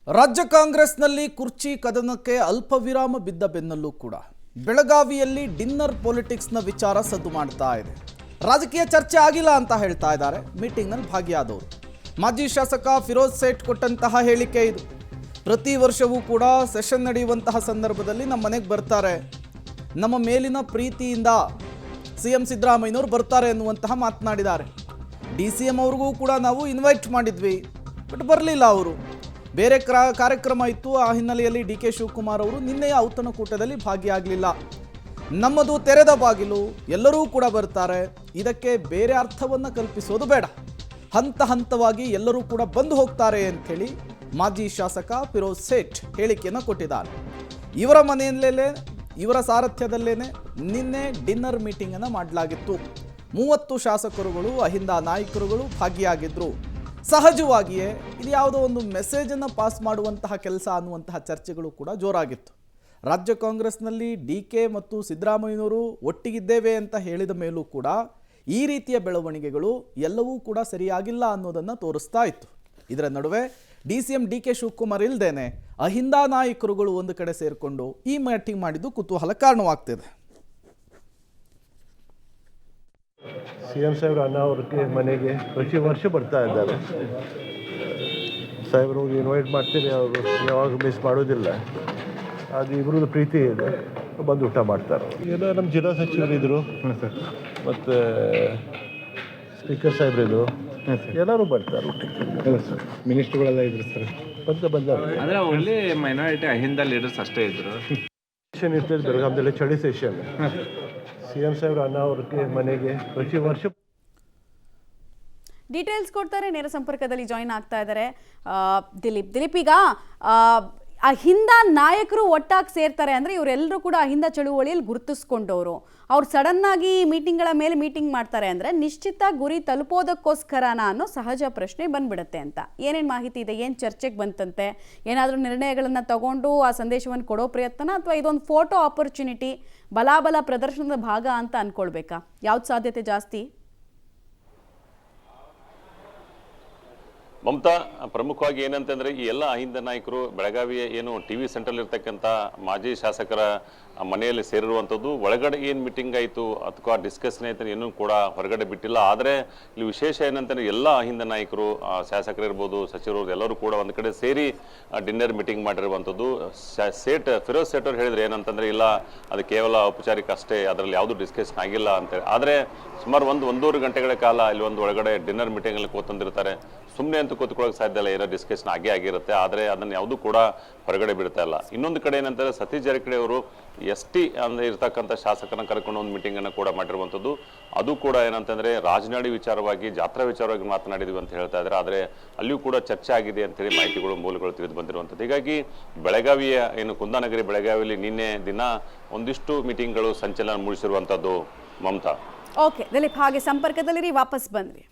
ರಾಜ್ಯ ಕಾಂಗ್ರೆಸ್ನಲ್ಲಿ ಕುರ್ಚಿ ಕದನಕ್ಕೆ ಅಲ್ಪ ವಿರಾಮ ಬಿದ್ದ ಬೆನ್ನಲ್ಲೂ ಕೂಡ ಬೆಳಗಾವಿಯಲ್ಲಿ ಡಿನ್ನರ್ ಪೊಲಿಟಿಕ್ಸ್ನ ವಿಚಾರ ಸದ್ದು ಮಾಡ್ತಾ ಇದೆ. ರಾಜಕೀಯ ಚರ್ಚೆ ಆಗಿಲ್ಲ ಅಂತ ಹೇಳ್ತಾ ಇದ್ದಾರೆ ಮೀಟಿಂಗ್ನಲ್ಲಿ ಭಾಗಿಯಾದವರು. ಮಾಜಿ ಶಾಸಕ ಫಿರೋಜ್ ಸೇಠ್ ಕೊಟ್ಟಂತಹ ಹೇಳಿಕೆ ಇದು. ಪ್ರತಿ ವರ್ಷವೂ ಕೂಡ ಸೆಷನ್ ನಡೆಯುವಂತಹ ಸಂದರ್ಭದಲ್ಲಿ ನಮ್ಮ ಮನೆಗೆ ಬರ್ತಾರೆ, ನಮ್ಮ ಮೇಲಿನ ಪ್ರೀತಿಯಿಂದ CM ಸಿದ್ದರಾಮಯ್ಯನವರು ಬರ್ತಾರೆ ಎನ್ನುವಂತಹ ಮಾತನಾಡಿದ್ದಾರೆ. DCM ಅವ್ರಿಗೂ ಕೂಡ ನಾವು ಇನ್ವೈಟ್ ಮಾಡಿದ್ವಿ, ಬಟ್ ಬರಲಿಲ್ಲ. ಅವರು ಬೇರೆ ಕಾರ್ಯಕ್ರಮ ಇತ್ತು. ಆ ಹಿನ್ನೆಲೆಯಲ್ಲಿ DK ಶಿವಕುಮಾರ್ ಅವರು ನಿನ್ನೆಯ ಔತಣಕೂಟದಲ್ಲಿ ಭಾಗಿಯಾಗಲಿಲ್ಲ. ನಮ್ಮದು ತೆರೆದ ಬಾಗಿಲು, ಎಲ್ಲರೂ ಕೂಡ ಬರ್ತಾರೆ, ಇದಕ್ಕೆ ಬೇರೆ ಅರ್ಥವನ್ನು ಕಲ್ಪಿಸೋದು ಬೇಡ, ಹಂತ ಹಂತವಾಗಿ ಎಲ್ಲರೂ ಕೂಡ ಬಂದು ಹೋಗ್ತಾರೆ ಅಂಥೇಳಿ ಮಾಜಿ ಶಾಸಕ ಫಿರೋಜ್ ಸೇಠ್ ಹೇಳಿಕೆಯನ್ನು ಕೊಟ್ಟಿದ್ದಾರೆ. ಇವರ ಮನೆಯಲ್ಲೇ, ಇವರ ಸಾರಥ್ಯದಲ್ಲೇನೆ ನಿನ್ನೆ ಡಿನ್ನರ್ ಮೀಟಿಂಗನ್ನು ಮಾಡಲಾಗಿತ್ತು. 30 ಶಾಸಕರುಗಳು, ಅಹಿಂದ ನಾಯಕರುಗಳು ಭಾಗಿಯಾಗಿದ್ದರು. ಸಹಜವಾಗಿಯೇ ಇದು ಯಾವುದೋ ಒಂದು ಮೆಸೇಜನ್ನು ಪಾಸ್ ಮಾಡುವಂತಹ ಕೆಲಸ ಅನ್ನುವಂತಹ ಚರ್ಚೆಗಳು ಕೂಡ ಜೋರಾಗಿತ್ತು. ರಾಜ್ಯ ಕಾಂಗ್ರೆಸ್ನಲ್ಲಿ DK ಮತ್ತು ಸಿದ್ದರಾಮಯ್ಯನವರು ಒಟ್ಟಿಗಿದ್ದೇವೆ ಅಂತ ಹೇಳಿದ ಮೇಲೂ ಕೂಡ ಈ ರೀತಿಯ ಬೆಳವಣಿಗೆಗಳು ಎಲ್ಲವೂ ಕೂಡ ಸರಿಯಾಗಿಲ್ಲ ಅನ್ನೋದನ್ನು ತೋರಿಸ್ತಾ ಇತ್ತು. ಇದರ ನಡುವೆ DCM DK ಶಿವಕುಮಾರ್ ಇಲ್ಲದೇನೆ ಅಹಿಂದ ನಾಯಕರುಗಳು ಒಂದು ಕಡೆ ಸೇರಿಕೊಂಡು ಈ ಮೀಟಿಂಗ್ ಮಾಡಿದ್ದು ಕುತೂಹಲ ಕಾರಣವಾಗ್ತಿದೆ. CM ಸಾಹೇಬ್ರ ಅಣ್ಣ ಅವ್ರಿಗೆ ಮನೆಗೆ ಪ್ರತಿ ವರ್ಷ ಬರ್ತಾ ಇದ್ದಾರೆ. ಸಾಹೇಬ್ರು ಇನ್ವೈಟ್ ಮಾಡ್ತೀರಿ, ಅವರು ಯಾವಾಗ ಮಿಸ್ ಮಾಡೋದಿಲ್ಲ. ಅದು ಇಬ್ಬರದ್ದು ಪ್ರೀತಿ ಇದೆ, ಬಂದು ಊಟ ಮಾಡ್ತಾರೆ. ಎಲ್ಲ ನಮ್ಮ ಜಿಲ್ಲಾ ಸಚಿವರಿದ್ದರು, ಮತ್ತು ಸ್ಪೀಕರ್ ಸಾಹೇಬ್ರಿದ್ರು, ಎಲ್ಲರೂ ಬರ್ತಾರೆ ಊಟಕ್ಕೆ. ಮಿನಿಸ್ಟ್ರುಗಳೆಲ್ಲ ಇದ್ರು ಸರ್, ಬಂದಾರೆ. ಅಂದರೆ ಓನ್ಲಿ ಮೈನಾರಿಟಿ ಅಹಿಂದ ಲೀಡರ್ಸ್ ಅಷ್ಟೇ ಇದ್ರು. ಸೆಷನ್ ಇರ್ತದೆ ಬೆಳಗಾವಿಯಲ್ಲಿ, ಚಳಿ ಸೆಷನ್. CM ಸಾಹೇಬ್ರ ಅಣ್ಣ ಅವ್ರಿಗೆ ಮನೆಗೆ ಪ್ರತಿ ವರ್ಷ. ಡೀಟೇಲ್ಸ್ ಕೊಡ್ತಾರೆ. ನೇರ ಸಂಪರ್ಕದಲ್ಲಿ ಜಾಯಿನ್ ಆಗ್ತಾ ಇದ್ದಾರೆ ದಿಲೀಪ್. ಈಗ ಅಹಿಂದ ನಾಯಕರು ಒಟ್ಟಾಗಿ ಸೇರ್ತಾರೆ ಅಂದರೆ ಇವರೆಲ್ಲರೂ ಕೂಡ ಅಹಿಂದ ಚಳುವಳಿಯಲ್ಲಿ ಗುರುತಿಸ್ಕೊಂಡವರು. ಅವ್ರು ಸಡನ್ನಾಗಿ ಮೀಟಿಂಗ್ಗಳ ಮೇಲೆ ಮೀಟಿಂಗ್ ಮಾಡ್ತಾರೆ ಅಂದರೆ ನಿಶ್ಚಿತ ಗುರಿ ತಲುಪೋದಕ್ಕೋಸ್ಕರನ ಅನ್ನೋ ಸಹಜ ಪ್ರಶ್ನೆ ಬಂದ್ಬಿಡುತ್ತೆ ಅಂತ. ಏನೇನು ಮಾಹಿತಿ ಇದೆ, ಏನು ಚರ್ಚೆಗೆ ಬಂತಂತೆ, ಏನಾದರೂ ನಿರ್ಣಯಗಳನ್ನು ತಗೊಂಡು ಆ ಸಂದೇಶವನ್ನು ಕೊಡೋ ಪ್ರಯತ್ನ, ಅಥವಾ ಇದೊಂದು ಫೋಟೋ ಆಪರ್ಚುನಿಟಿ, ಬಲಾಬಲ ಪ್ರದರ್ಶನದ ಭಾಗ ಅಂತ ಅಂದ್ಕೊಳ್ಬೇಕಾ? ಯಾವ್ದು ಸಾಧ್ಯತೆ ಜಾಸ್ತಿ? ಮಮತಾ, ಪ್ರಮುಖವಾಗಿ ಏನಂತಂದರೆ ಈ ಎಲ್ಲ ಅಹಿಂದ ನಾಯಕರು ಬೆಳಗಾವಿಯ ಏನು TV ಸೆಂಟ್ರಲ್ ಇರ್ತಕ್ಕಂಥ ಮಾಜಿ ಶಾಸಕರ ಮನೆಯಲ್ಲಿ ಸೇರಿರುವಂಥದ್ದು. ಒಳಗಡೆ ಏನು ಮೀಟಿಂಗ್ ಆಯಿತು ಅಥವಾ ಡಿಸ್ಕಷನ್ ಆಯ್ತು ಏನೂ ಕೂಡ ಹೊರಗಡೆ ಬಿಟ್ಟಿಲ್ಲ. ಆದರೆ ಇಲ್ಲಿ ವಿಶೇಷ ಏನಂತಂದರೆ ಎಲ್ಲ ಅಹಿಂದ ನಾಯಕರು, ಶಾಸಕರಿರ್ಬೋದು, ಸಚಿವರು ಎಲ್ಲರೂ ಕೂಡ ಒಂದು ಕಡೆ ಸೇರಿ ಡಿನ್ನರ್ ಮೀಟಿಂಗ್ ಮಾಡಿರುವಂಥದ್ದು. ಫಿರೋಜ್ ಸೇಠ್ ಅವ್ರು ಹೇಳಿದ್ರು ಏನಂತಂದರೆ, ಇಲ್ಲ ಅದು ಕೇವಲ ಔಪಚಾರಿಕ ಅಷ್ಟೇ, ಅದರಲ್ಲಿ ಯಾವುದೂ ಡಿಸ್ಕಷನ್ ಆಗಿಲ್ಲ ಅಂತೇಳಿ. ಆದರೆ ಸುಮಾರು ಒಂದೂವರೆ ಗಂಟೆಗಳ ಕಾಲ ಇಲ್ಲಿ ಒಂದು ಒಳಗಡೆ ಡಿನ್ನರ್ ಮೀಟಿಂಗಲ್ಲಿ ಕೂತಂದಿರ್ತಾರೆ. ಸುಮ್ಮನೆ ಅಂತೂ ಕೂತ್ಕೊಳ್ಳೋಕೆ ಸಾಧ್ಯ ಇಲ್ಲ, ಏನೋ ಡಿಸ್ಕಷನ್ ಆಗಿರುತ್ತೆ. ಆದರೆ ಅದನ್ನು ಯಾವುದೂ ಕೂಡ ಹೊರಗಡೆ ಬಿಡ್ತಾ ಇಲ್ಲ. ಇನ್ನೊಂದು ಕಡೆ ಏನಂತಂದರೆ, ಸತೀಶ್ ಜಾರಕಿಹೊಳಿ ಅವರು ST ಅಂದರೆ ಇರ್ತಕ್ಕಂಥ ಶಾಸಕರನ್ನ ಕರ್ಕೊಂಡು ಒಂದು ಮೀಟಿಂಗನ್ನು ಕೂಡ ಮಾಡಿರುವಂಥದ್ದು. ಅದು ಕೂಡ ಏನಂತಂದರೆ ರಾಜನಾಡಿ ವಿಚಾರವಾಗಿ, ಜಾತ್ರಾ ವಿಚಾರವಾಗಿ ಮಾತನಾಡಿದ್ವಿ ಅಂತ ಹೇಳ್ತಾ ಇದ್ದಾರೆ. ಆದರೆ ಅಲ್ಲಿಯೂ ಕೂಡ ಚರ್ಚೆ ಆಗಿದೆ ಅಂತೇಳಿ ಮಾಹಿತಿಗಳು, ಮೂಲಗಳು ತಿಳಿದು ಬಂದಿರುವಂಥದ್ದು. ಹೀಗಾಗಿ ಬೆಳಗಾವಿಯ ಏನು ಕುಂದಾನಗರಿ ಬೆಳಗಾವಿಯಲ್ಲಿ ನಿನ್ನೆ ದಿನ ಒಂದಿಷ್ಟು ಮೀಟಿಂಗ್ಗಳು ಸಂಚಲನ ಮೂಡಿಸಿರುವಂಥದ್ದು. ಮಮತಾ. ಓಕೆ ದಿಲೀಪ್, ಹಾಗೆ ಸಂಪರ್ಕದಲ್ಲಿ ವಾಪಸ್ ಬಂದ್ವಿ.